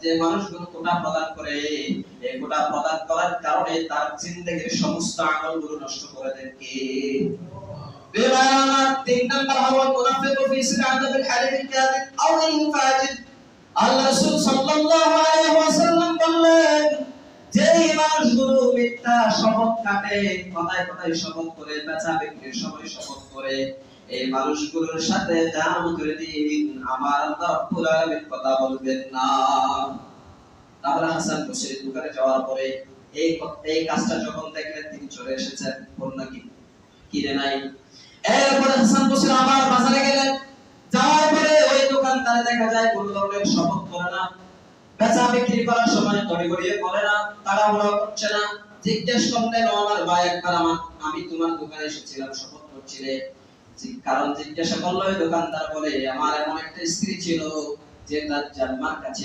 যে মানুষগুলো কোটা প্রদান করে, এই কোটা প্রদান করার কারণে তার জিন্দেগীর সমস্ত আমলগুলো নষ্ট করে দেন কে? বেমানার 3 নাম্বার হলো মুনাফিক ফি সিরাতাল হালিফিল কাযিব আও ইল ফাজির। আল্লাহ রাসূল সাল্লাল্লাহু আলাইহি ওয়াসাল্লাম বললেন, যেই মানুষগুলো মিথ্যা শপথ কাটে, কথায় কথায় শপথ করে, বেচা বিক্রির সময় শপথ করে, এই মানুষগুলোর সাথে কিয়ামতের দিন আমার আল্লাহ রাব্বুল আলামিন কথা বলবেন না। তাহলে হাসান বসরি দোকানে যাওয়ার পরে এই কাজটা যখন দেখলেন তিনি চলে এসেছেন, পণ্য কিনে নাই। এরপরে হাসান বসরি আবার বাজারে গেলেন, যাওয়ার পরে ওই দোকানদারে দেখা যায় কোনো ধরনের শপথ করে না, বেচা বিক্রি করার সময় গড়িয়ে করে না, তাড়াহুড়ো করছে না। জিজ্ঞেস করলেন, আমার ভাই একবার আমি তোমার দোকানে এসেছিলাম, শপথ করছিলে। কারণ জিজ্ঞাসা করলো, ওই দোকানদার বলে, আমার এমন একটা স্ত্রী ছিল যে তার জামার কাছে